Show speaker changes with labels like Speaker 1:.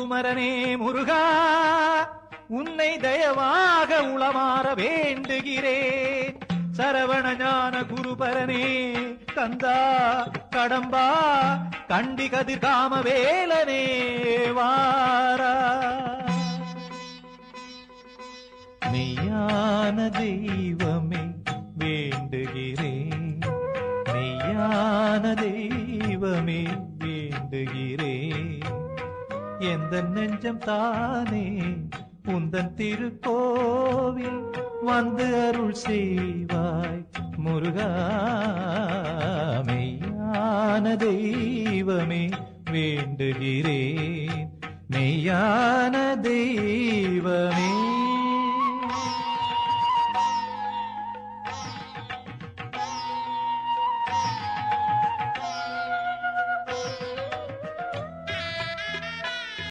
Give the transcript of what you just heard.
Speaker 1: குமரனே முருகா, உன்னை தயவாக உளமாற வேண்டுகிறேன். சரவண ஞான குருபரனே கந்தா கடம்பா கண்டி கதிர் காம வேலனே வாரா. மெய்யான தெய்வமே வேண்டுகிறேன், மெய்யான தெய்வமே வேண்டுகிறேன். எந்த நெஞ்சம் தானே உந்தன் திருக்கோவில் வந்து அருள் செய்வாய் முருகா. மெய்யான தெய்வமே வேண்டுகிறேன், மெய்யான தெய்வமே